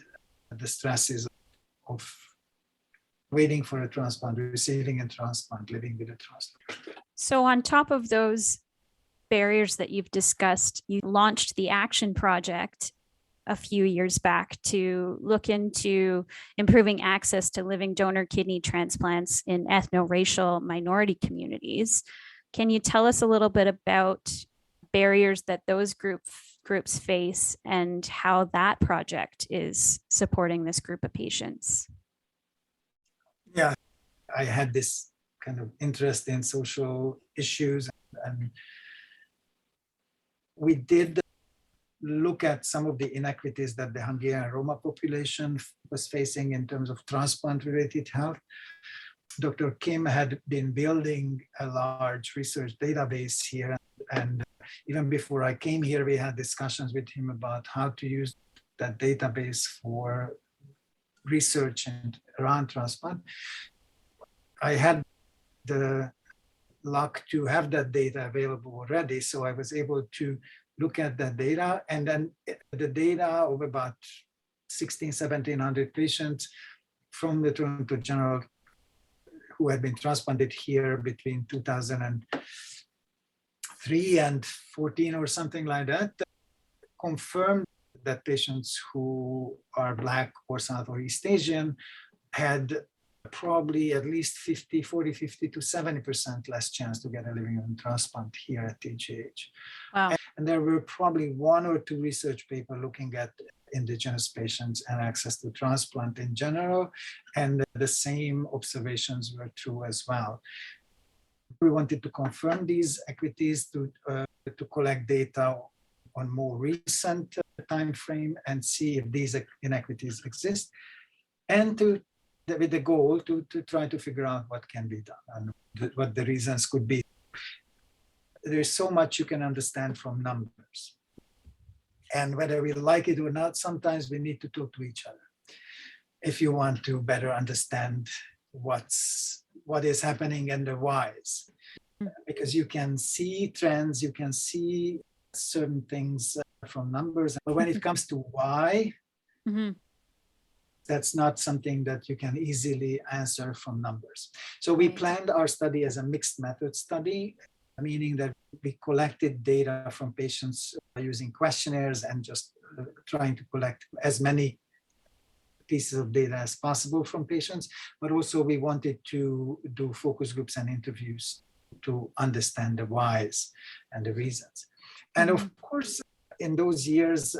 the stresses of waiting for a transplant, receiving a transplant, living with a transplant. So on top of those barriers that you've discussed, you launched the Action Project a few years back to look into improving access to living donor kidney transplants in ethno-racial minority communities. Can you tell us a little bit about barriers that those groups face and how that project is supporting this group of patients? Yeah, I had this kind of interest in social issues, and we did look at some of the inequities that the Hungarian Roma population was facing in terms of transplant-related health. Dr. Kim had been building a large research database here, and even before I came here, we had discussions with him about how to use that database for research and around transplant. I had the luck to have that data available already, so I was able to look at that data, and then the data of about 1,700 patients from the Toronto General who had been transplanted here between 2003 and 14 or something like that, confirmed that patients who are Black or South or East Asian had probably at least 50 to 70% less chance to get a living organ transplant here at TGH. Wow. And there were probably 1 or 2 research papers looking at Indigenous patients and access to transplant in general, and the same observations were true as well. We wanted to confirm these equities, to collect data on more recent time frame and see if these inequities exist, and with the goal to try to figure out what can be done and what the reasons could be. There's so much you can understand from numbers. And whether we like it or not, sometimes we need to talk to each other if you want to better understand what is happening and the whys. Because you can see trends, you can see certain things from numbers, but when it comes to why, that's not something that you can easily answer from numbers. So we planned our study as a mixed method study. meaning that we collected data from patients using questionnaires and just trying to collect as many pieces of data as possible from patients, but also we wanted to do focus groups and interviews to understand the whys and the reasons. And of course, in those years,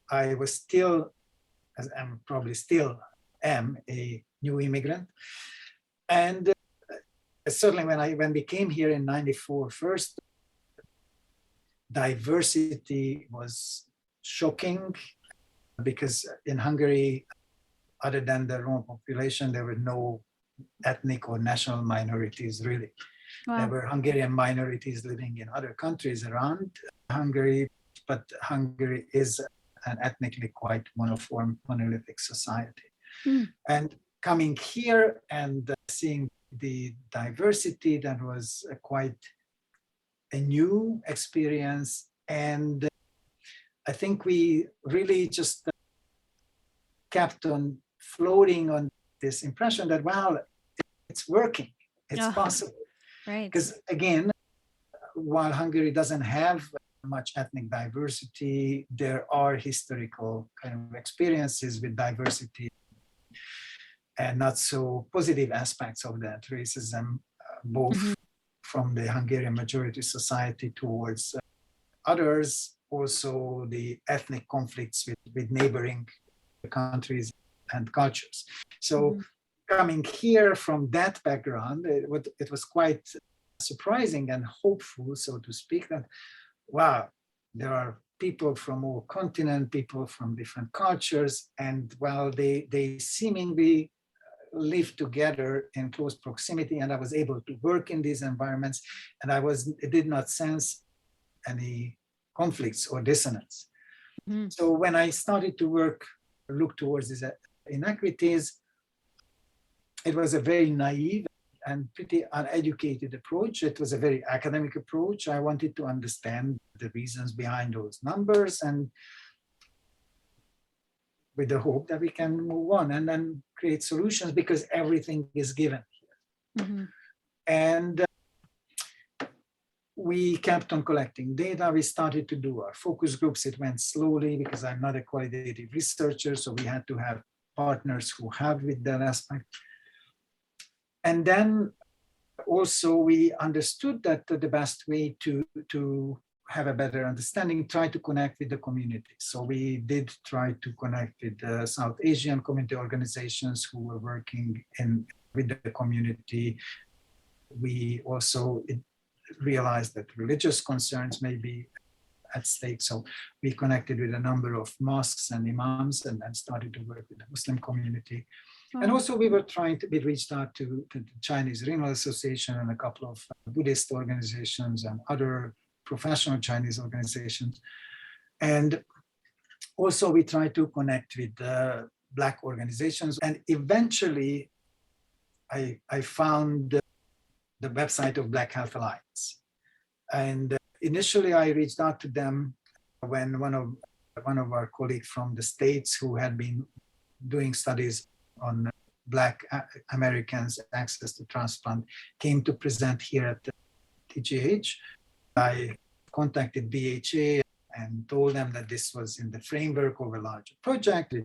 I was still, as I'm probably still am, a new immigrant. And certainly when we came here in 94 first, diversity was shocking because in Hungary, other than the Roma population, there were no ethnic or national minorities really. Wow. There were Hungarian minorities living in other countries around Hungary, but Hungary is an ethnically quite monoform, monolithic society. And coming here and seeing the diversity, that was quite a new experience. And I think we really just kept on floating on this impression that, wow, it's working, it's possible. Right. Because again, while Hungary doesn't have much ethnic diversity, there are historical kind of experiences with diversity and not so positive aspects of that racism, both from the Hungarian majority society towards others, also the ethnic conflicts with neighboring countries and cultures. So coming here from that background, it was quite surprising and hopeful, so to speak, that, wow, there are people from all continents, people from different cultures, and well, they seemingly live together in close proximity, and I was able to work in these environments, and I did not sense any conflicts or dissonance. So when I started to look towards these inequities, it was a very naive and pretty uneducated approach. It was a very academic approach. I wanted to understand the reasons behind those numbers, and with the hope that we can move on and then create solutions, because everything is given here. And we kept on collecting data. We started to do our focus groups. It went slowly because I'm not a qualitative researcher, so we had to have partners who have with that aspect. And then also we understood that the best way to have a better understanding, try to connect with the community. So we did try to connect with the South Asian community organizations who were working with the community. We also realized that religious concerns may be at stake. So we connected with a number of mosques and imams and then started to work with the Muslim community. And also we reached out to the Chinese Renal Association and a couple of Buddhist organizations and other professional Chinese organizations. And also we tried to connect with Black organizations. And eventually I found the website of Black Health Alliance. And initially I reached out to them when one of our colleagues from the States who had been doing studies on Black Americans' access to transplant came to present here at the TGH. I contacted BHA and told them that this was in the framework of a larger project. We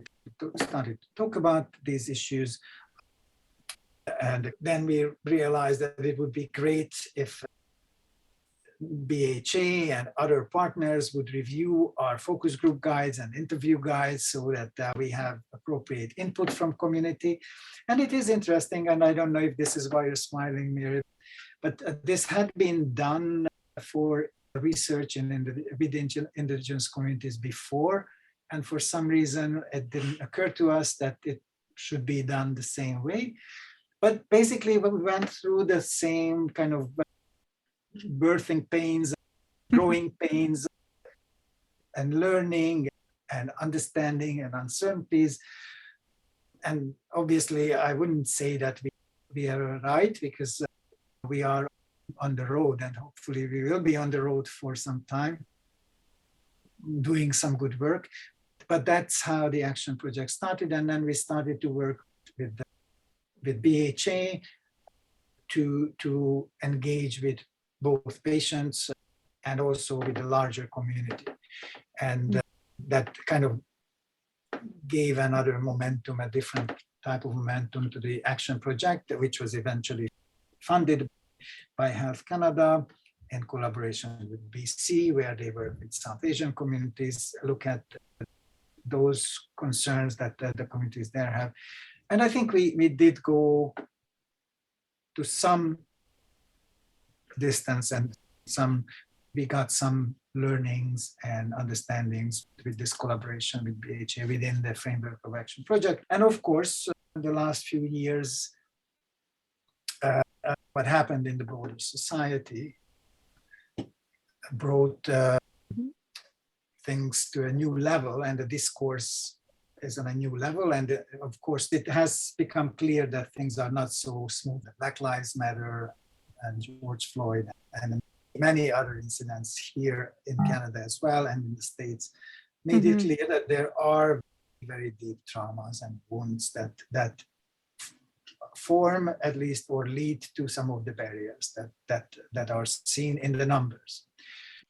started to talk about these issues. And then we realized that it would be great if BHA and other partners would review our focus group guides and interview guides so that we have appropriate input from community. And it is interesting, and I don't know if this is why you're smiling, Mary, but this had been done for research in indigenous communities before. And for some reason, it didn't occur to us that it should be done the same way. But basically, we went through the same kind of birthing pains, growing pains, and learning and understanding and uncertainties. And obviously, I wouldn't say that we are right, because we are on the road, and hopefully we will be on the road for some time, doing some good work. But that's how the action project started. And then we started to work with BHA to engage with both patients and also with the larger community. And that kind of gave another momentum, a different type of momentum to the action project, which was eventually funded by Health Canada in collaboration with BC, where they work with South Asian communities, look at those concerns that the communities there have. And I think we did go to some distance and we got some learnings and understandings with this collaboration with BHA within the Framework of Action project. And of course, in the last few years, what happened in the broader society brought things to a new level, and the discourse is on a new level. And of course, it has become clear that things are not so smooth. Black Lives Matter and George Floyd and many other incidents here in Canada as well and in the States made it clear that there are very deep traumas and wounds that form at least or lead to some of the barriers that are seen in the numbers.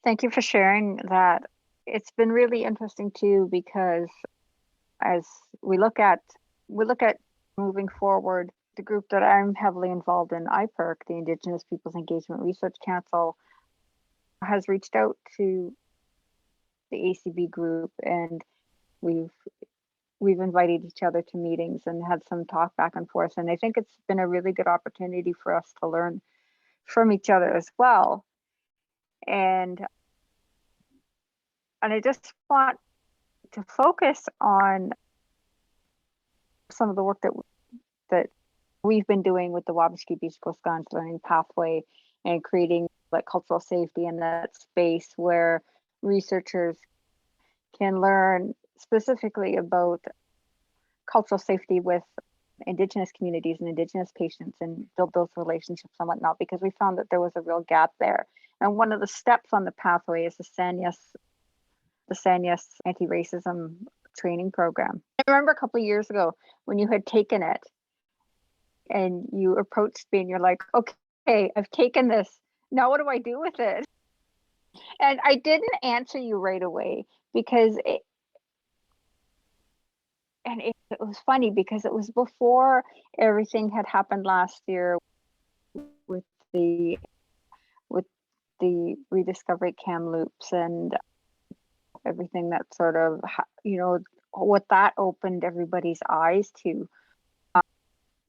Thank you for sharing that. It's been really interesting too, because as we look at moving forward, the group that I'm heavily involved in, IPERC, the Indigenous Peoples Engagement Research Council, has reached out to the ACB group, and we've invited each other to meetings and had some talk back and forth. And I think it's been a really good opportunity for us to learn from each other as well. And I just want to focus on some of the work that we've been doing with the Wabash Beach Coast Guns Learning Pathway and creating like cultural safety in that space where researchers can learn specifically about cultural safety with Indigenous communities and Indigenous patients and build those relationships and whatnot, because we found that there was a real gap there. And one of the steps on the pathway is the SANYAS anti-racism training program. I remember a couple of years ago when you had taken it and you approached me and you're like, okay, I've taken this. Now what do I do with it? And I didn't answer you right away because it was funny because it was before everything had happened last year with the rediscovery Kamloops and everything that sort of, what that opened everybody's eyes to.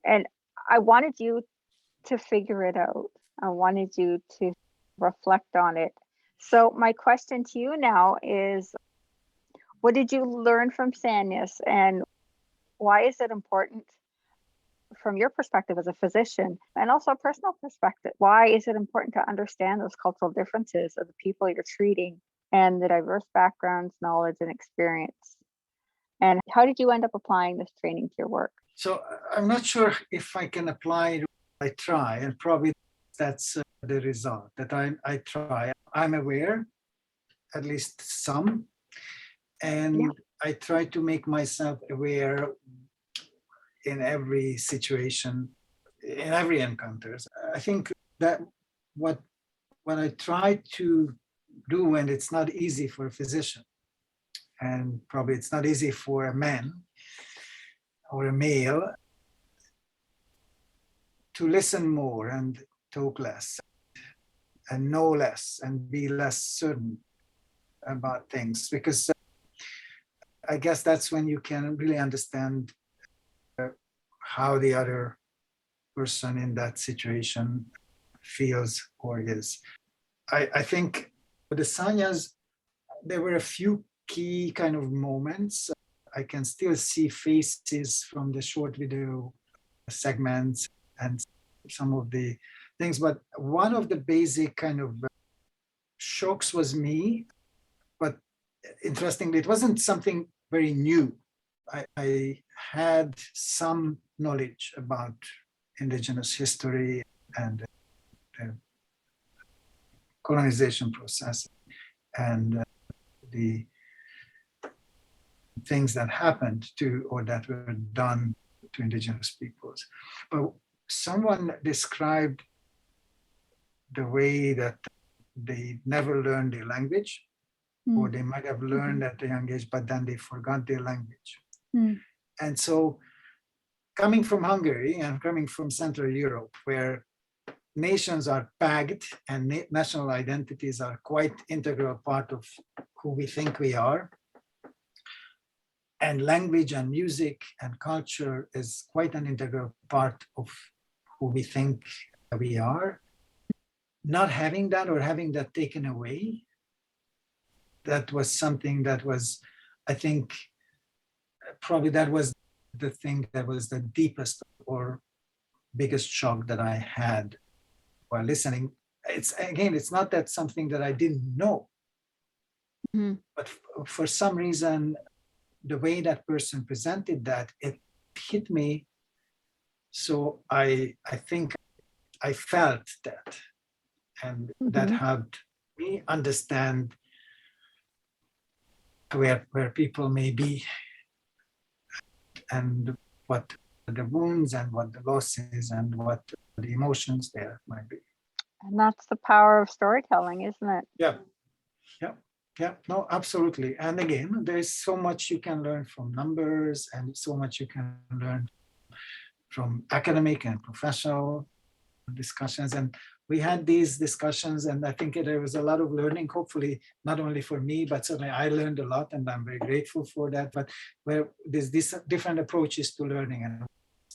And I wanted you to figure it out. I wanted you to reflect on it. So my question to you now is, what did you learn from SANYAS, and why is it important from your perspective as a physician and also a personal perspective? Why is it important to understand those cultural differences of the people you're treating and the diverse backgrounds, knowledge, and experience? And how did you end up applying this training to your work? So I'm not sure if I can apply it. I try, and probably that's the result, that I try. I'm aware, at least some, and I try to make myself aware in every situation, in every encounter. I think that what I try to do, and it's not easy for a physician, and probably it's not easy for a man or a male, to listen more and talk less and know less and be less certain about things, because I guess that's when you can really understand how the other person in that situation feels or is. I think with the SANYAS, there were a few key kind of moments. I can still see faces from the short video segments and some of the things, but one of the basic kind of shocks was me. But interestingly, it wasn't something very new. I had some knowledge about Indigenous history and the colonization process and the things that happened to or that were done to Indigenous peoples. But someone described the way that they never learned their language, or they might have learned at a young age, but then they forgot their language. And so, coming from Hungary and coming from Central Europe, where nations are packed and national identities are quite integral part of who we think we are, and language and music and culture is quite an integral part of who we think we are. Not having that, or having that taken away, that was something that was, I think, probably that was the thing that was the deepest or biggest shock that I had while listening. It's not that something that I didn't know, but for some reason, the way that person presented that, it hit me. So I think I felt that, and that helped me understand where people may be, and what the wounds and what the losses and what the emotions there might be. And that's the power of storytelling, isn't it? Yeah, no, absolutely. And again, there's so much you can learn from numbers, and so much you can learn from academic and professional discussions. And we had these discussions, and I think there was a lot of learning, hopefully not only for me, but certainly I learned a lot, and I'm very grateful for that. But where there's these different approaches to learning, and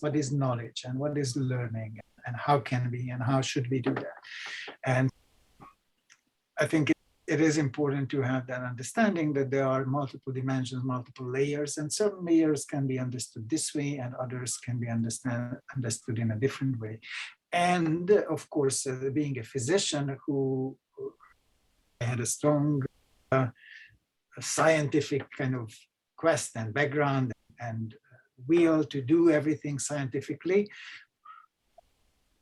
what is knowledge, and what is learning, and how can we, and how should we do that? And I think it is important to have that understanding that there are multiple dimensions, multiple layers, and certain layers can be understood this way, and others can be understood in a different way. And of course, being a physician who had a strong scientific kind of quest and background and will to do everything scientifically,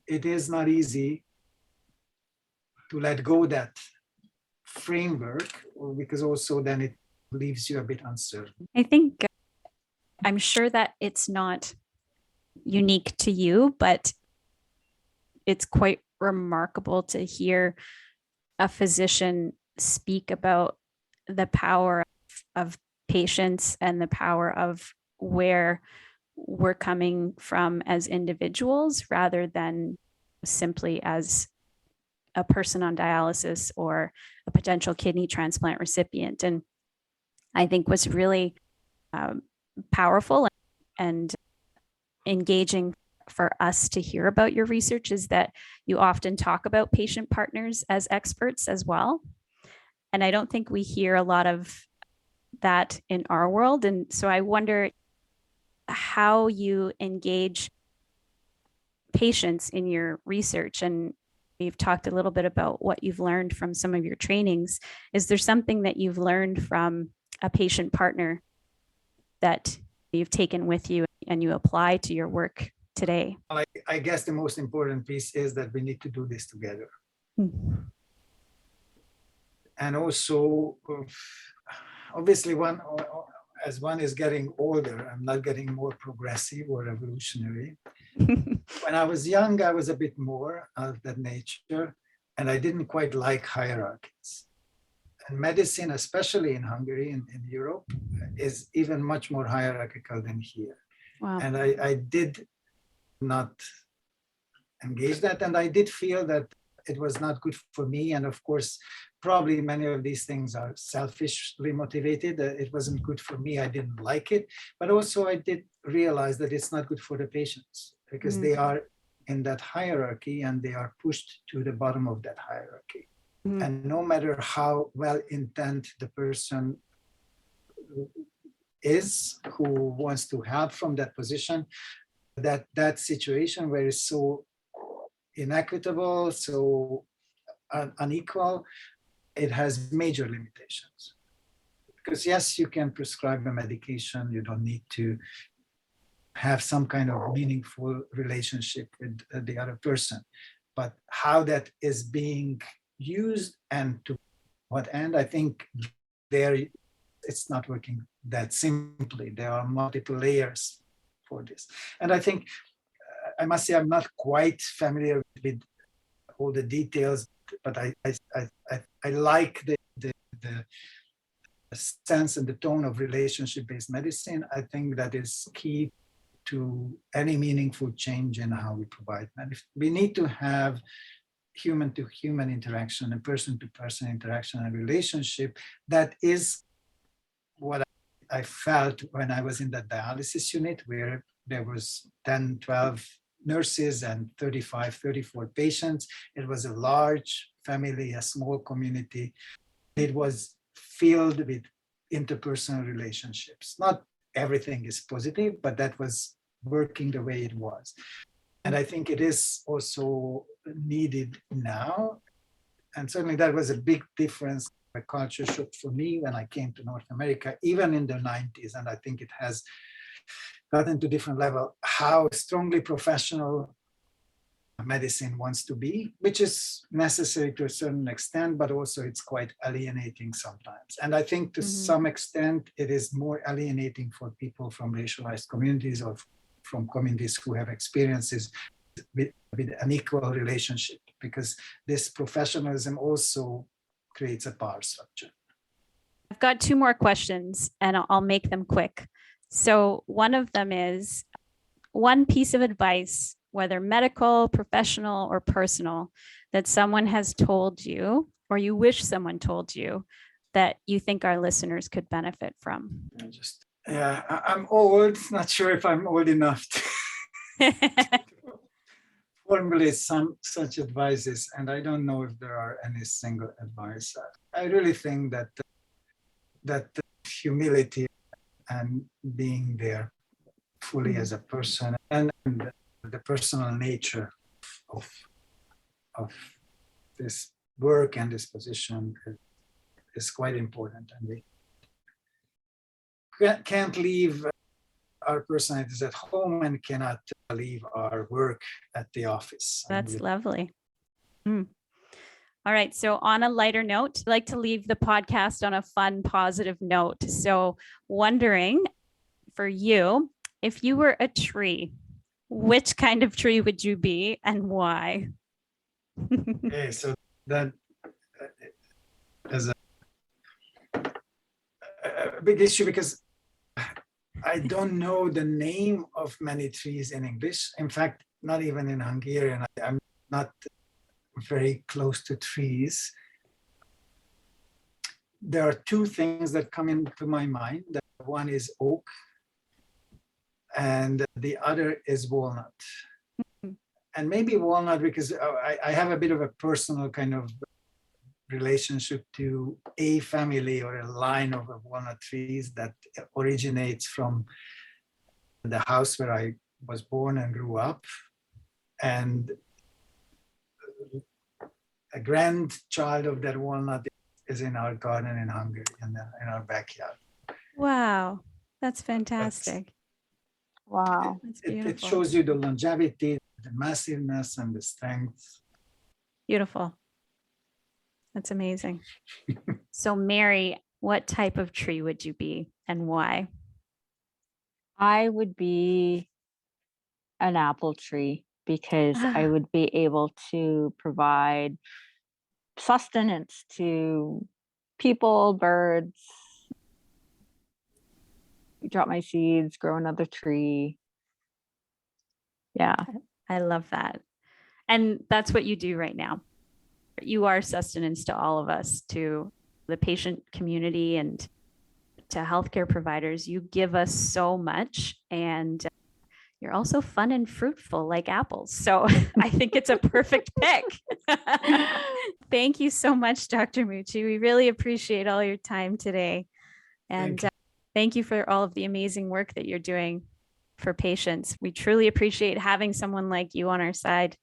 it is not easy to let go that framework, because also then it leaves you a bit uncertain. I think, I'm sure that it's not unique to you, but it's quite remarkable to hear a physician speak about the power of patience and the power of where we're coming from as individuals, rather than simply as a person on dialysis or a potential kidney transplant recipient. And I think what's really powerful and engaging for us to hear about your research is that you often talk about patient partners as experts as well. And I don't think we hear a lot of that in our world. And so I wonder how you engage patients in your research. And you've talked a little bit about what you've learned from some of your trainings. Is there something that you've learned from a patient partner that you've taken with you and you apply to your work today? I guess the most important piece is that we need to do this together. And also, obviously, as one is getting older, I'm not getting more progressive or revolutionary. When I was young, I was a bit more of that nature, and I didn't quite like hierarchies. And medicine, especially in Hungary and in Europe, is even much more hierarchical than here. Wow. And I did not engage that, and I did feel that it was not good for me. And of course, probably many of these things are selfishly motivated. It wasn't good for me. I didn't like it. But also I did realize that it's not good for the patients, because they are in that hierarchy and they are pushed to the bottom of that hierarchy. And no matter how well intent the person is who wants to help from that position, that situation where it's so inequitable, so unequal, it has major limitations. Because yes, you can prescribe a medication, you don't need to have some kind of meaningful relationship with the other person. But how that is being used and to what end, I think there it's not working that simply. There are multiple layers for this. And I think I must say I'm not quite familiar with all the details, but I like the sense and the tone of relationship-based medicine. I think that is key to any meaningful change in how we provide medicine. We need to have human-to-human interaction and person-to-person interaction and relationship. That is what I felt when I was in the dialysis unit, where there was 10, 12 nurses and 35, 34 patients. It was a large family, a small community. It was filled with interpersonal relationships. Not everything is positive, but that was working the way it was. And I think it is also needed now. And certainly that was a big difference, a culture shock for me when I came to North America, even in the 90s. And I think it has gotten to different level, how strongly professional medicine wants to be, which is necessary to a certain extent, but also it's quite alienating sometimes. And I think to some extent, it is more alienating for people from racialized communities or from communities who have experiences with unequal relationship, because this professionalism also creates a power structure. I've got two more questions and I'll make them quick. So one of them is one piece of advice, whether medical, professional, or personal, that someone has told you or you wish someone told you that you think our listeners could benefit from. I'm old, not sure if I'm old enough to formulate some such advices, and I don't know if there are any single advice. I really think that humility and being there fully as a person, and the personal nature of this work and this position is quite important, and we can't leave our personalities at home and cannot leave our work at the office. That's lovely. All right. So on a lighter note, I'd like to leave the podcast on a fun, positive note. So wondering for you, if you were a tree, which kind of tree would you be and why? Okay, so that is a big issue because I don't know the name of many trees in English. In fact, not even in Hungarian. I'm not very close to trees. There are two things that come into my mind. One is oak, and the other is walnut. And maybe walnut because I have a bit of a personal kind of relationship to a family or a line of walnut trees that originates from the house where I was born and grew up. And a grandchild of that walnut is in our garden in Hungary, in our backyard. Wow, that's fantastic. Wow. That's beautiful. It shows you the longevity, the massiveness, and the strength. Beautiful. That's amazing. So Mary, what type of tree would you be and why? I would be an apple tree because I would be able to provide sustenance to people, birds, drop my seeds, grow another tree. Yeah. I love that. And that's what you do right now. You are sustenance to all of us, to the patient community and to healthcare providers. You give us so much, and you're also fun and fruitful like apples. So I think it's a perfect pick. Thank you so much, Dr. Mucsi. We really appreciate all your time today. And thank you for all of the amazing work that you're doing for patients. We truly appreciate having someone like you on our side.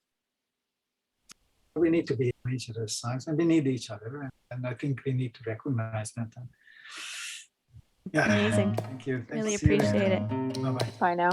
We need to be on each other's sides, and we need each other. And I think we need to recognize that. Yeah. Amazing. Thank you. Really appreciate it. Bye-bye. Bye now.